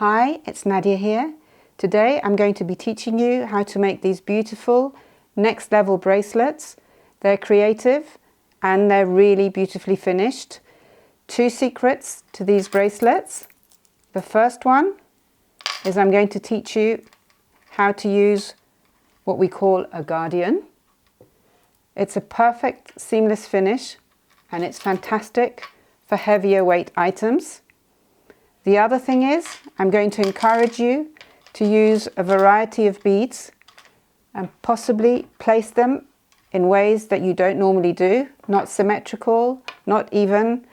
Hi, it's Nadia here. Today I'm going to be teaching you how to make these beautiful next level bracelets. They're creative and they're really beautifully finished. 2 secrets to these bracelets. The first one is I'm going to teach you how to use what we call a guardian. It's a perfect seamless finish and it's fantastic for heavier weight items. The other thing is, I'm going to encourage you to use a variety of beads and possibly place them in ways that you don't normally do, not symmetrical, not even,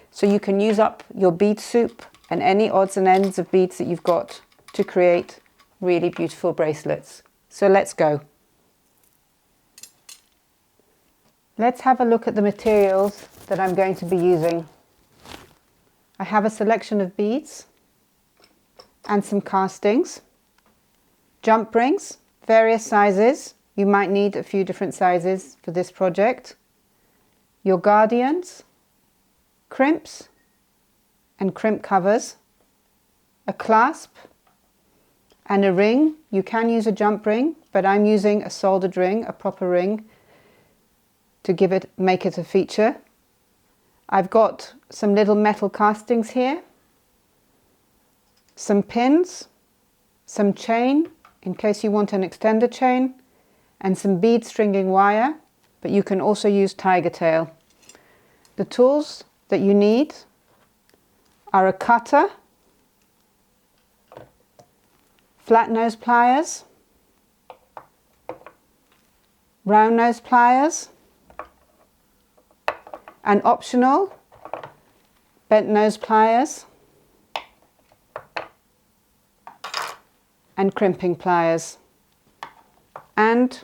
so you can use up your bead soup and any odds and ends of beads that you've got to create really beautiful bracelets. So let's go. Let's have a look at the materials that I'm going to be using. I have a selection of beads and some castings, jump rings, various sizes. You might need a few different sizes for this project. Your guardians, crimps and crimp covers, a clasp and a ring. You can use a jump ring, but I'm using a soldered ring, a proper ring, to make it a feature. I've got some little metal castings here, some pins, some chain in case you want an extender chain, and some bead stringing wire, but you can also use tiger tail. The tools that you need are a cutter, flat nose pliers, round nose pliers, and optional bent nose pliers and crimping pliers. And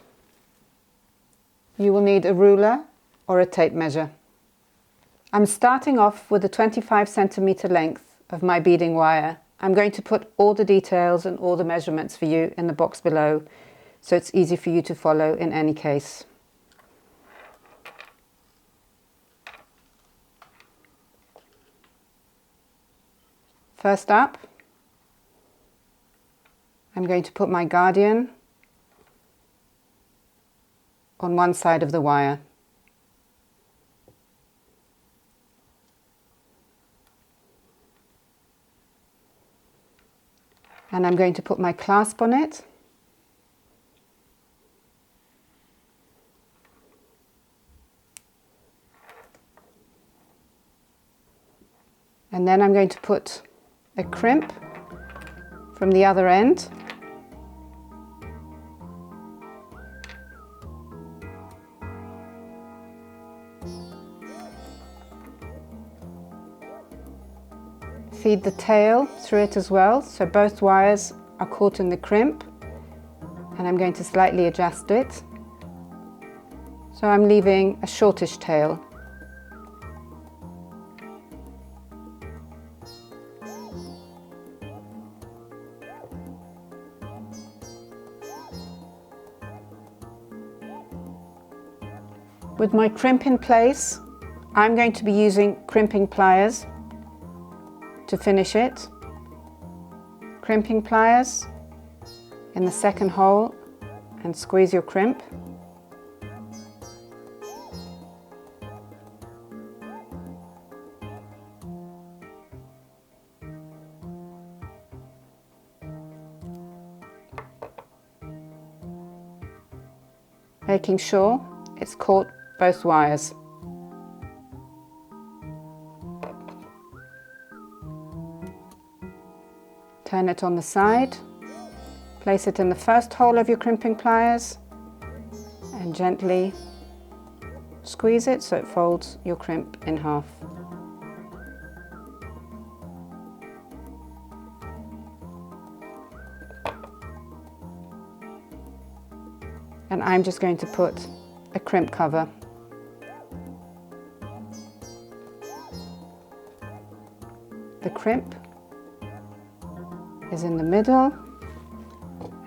you will need a ruler or a tape measure. I'm starting off with a 25 centimeter length of my beading wire. I'm going to put all the details and all the measurements for you in the box below, so it's easy for you to follow in any case. First up, I'm going to put my guardian on one side of the wire. And I'm going to put my clasp on it. And then I'm going to put a crimp from the other end. Feed the tail through it as well, so both wires are caught in the crimp, and I'm going to slightly adjust it. So I'm leaving a shortish tail. With my crimp in place, I'm going to be using crimping pliers to finish it. Crimping pliers in the second hole and squeeze your crimp. Making sure it's caught both wires. Turn it on the side, place it in the first hole of your crimping pliers and gently squeeze it so it folds your crimp in half. And I'm just going to put a crimp cover. The crimp is in the middle,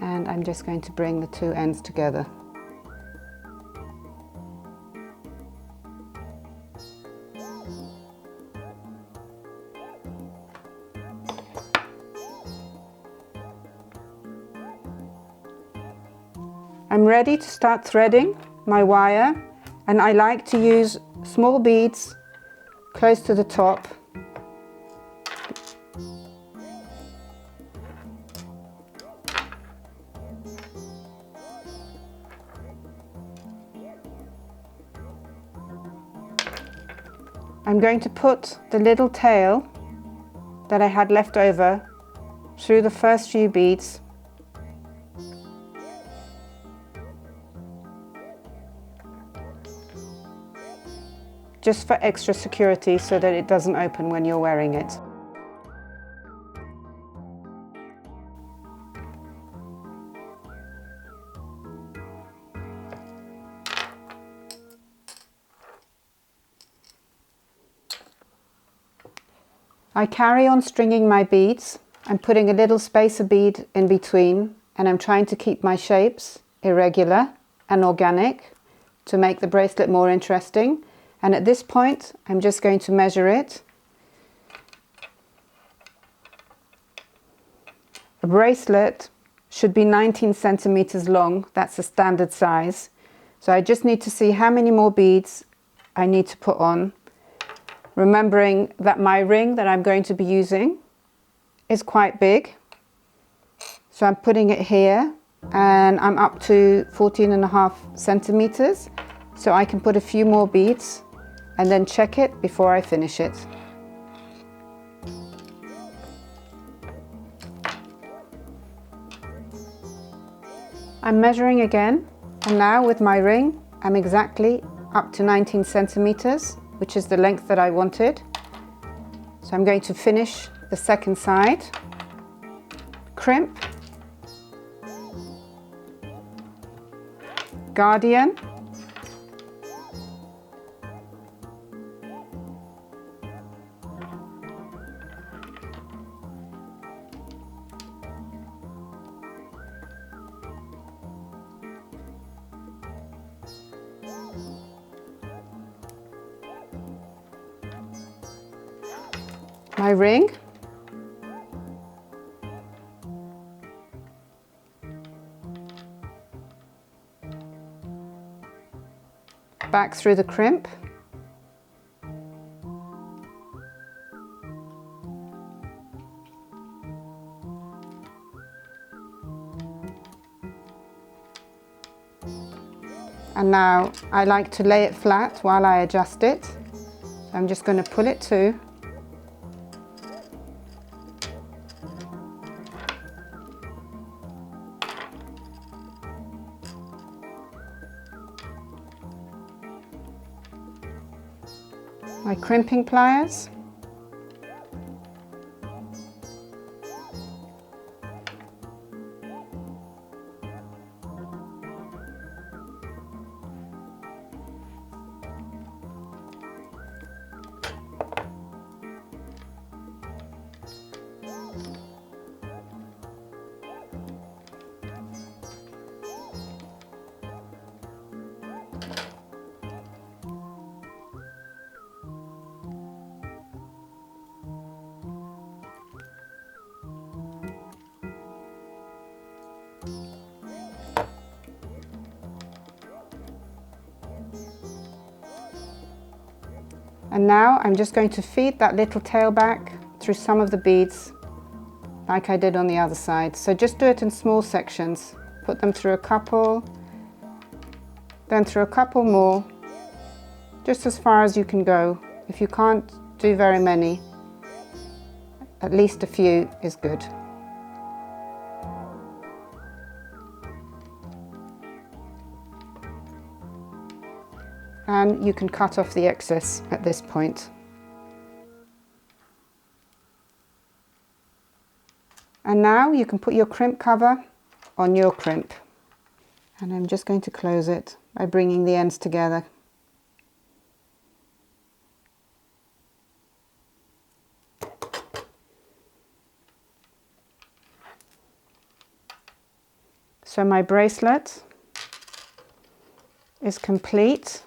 and I'm just going to bring the two ends together. I'm ready to start threading my wire, and I like to use small beads close to the top. I'm going to put the little tail that I had left over through the first few beads. Just for extra security so that it doesn't open when you're wearing it. I carry on stringing my beads. I'm putting a little spacer bead in between, and I'm trying to keep my shapes irregular and organic to make the bracelet more interesting. And at this point, I'm just going to measure it. A bracelet should be 19 centimeters long. That's the standard size. So I just need to see how many more beads I need to put on, remembering that my ring that I'm going to be using is quite big. So I'm putting it here, and I'm up to 14.5 centimeters. So I can put a few more beads and then check it before I finish it. I'm measuring again, and now with my ring, I'm exactly up to 19 centimeters, which is the length that I wanted. So I'm going to finish the second side, crimp, guardian, my ring, back through the crimp, and now I like to lay it flat while I adjust it. So I'm just going to pull it to. My crimping pliers, and now I'm just going to feed that little tail back through some of the beads like I did on the other side. So just do it in small sections. Put them through a couple, then through a couple more, just as far as you can go. If you can't do very many, at least a few is good. And you can cut off the excess at this point. And now you can put your crimp cover on your crimp. And I'm just going to close it by bringing the ends together. So my bracelet is complete.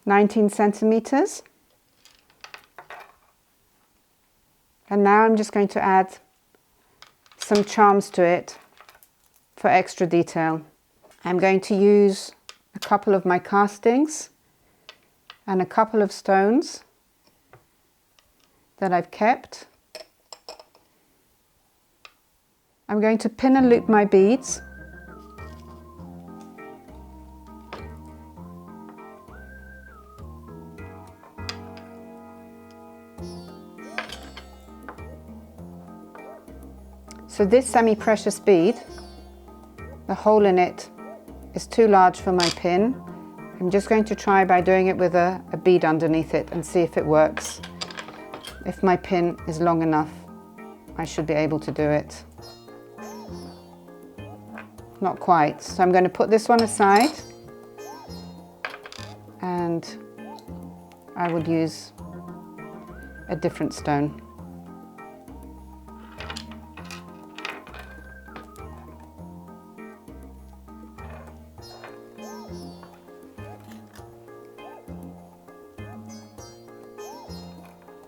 19 centimeters. And now I'm just going to add some charms to it for extra detail. I'm going to use a couple of my castings and a couple of stones that I've kept. I'm going to pin and loop my beads. So this semi-precious bead, the hole in it is too large for my pin. I'm just going to try by doing it with a bead underneath it and see if it works. If my pin is long enough, I should be able to do it. Not quite, so I'm going to put this one aside and I would use a different stone.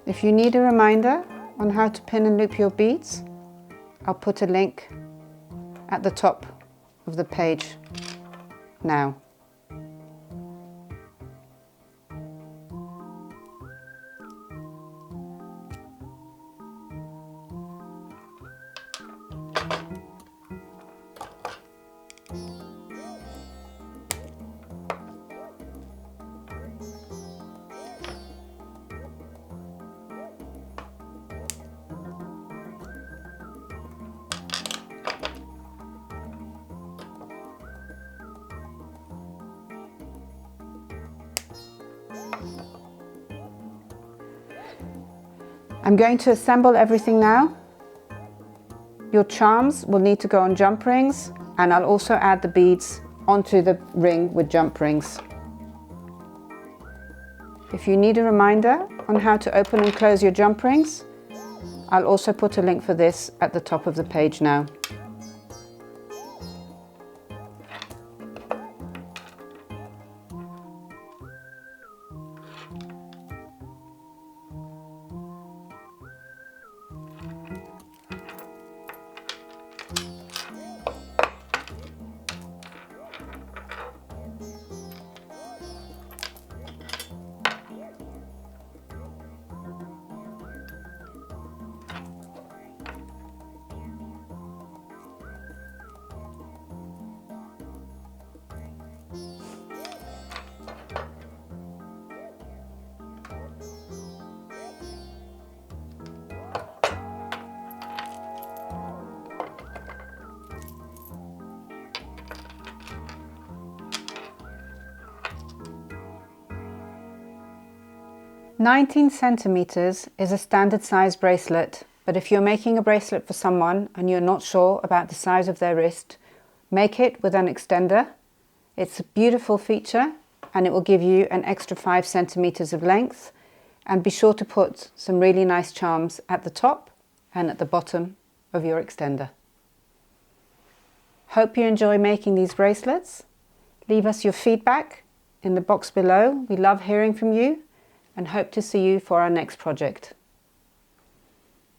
If you need a reminder on how to pin and loop your beads, I'll put a link at the top of the page now. I'm going to assemble everything now. Your charms will need to go on jump rings, and I'll also add the beads onto the ring with jump rings. If you need a reminder on how to open and close your jump rings, I'll also put a link for this at the top of the page now. "19 centimeters is a standard size bracelet, but if you're making a bracelet for someone and you're not sure about the size of their wrist, make it with an extender. It's a beautiful feature and it will give you an extra 5 centimeters of length, and be sure to put some really nice charms at the top and at the bottom of your extender." Hope you enjoy making these bracelets. Leave us your feedback in the box below. We love hearing from you and hope to see you for our next project.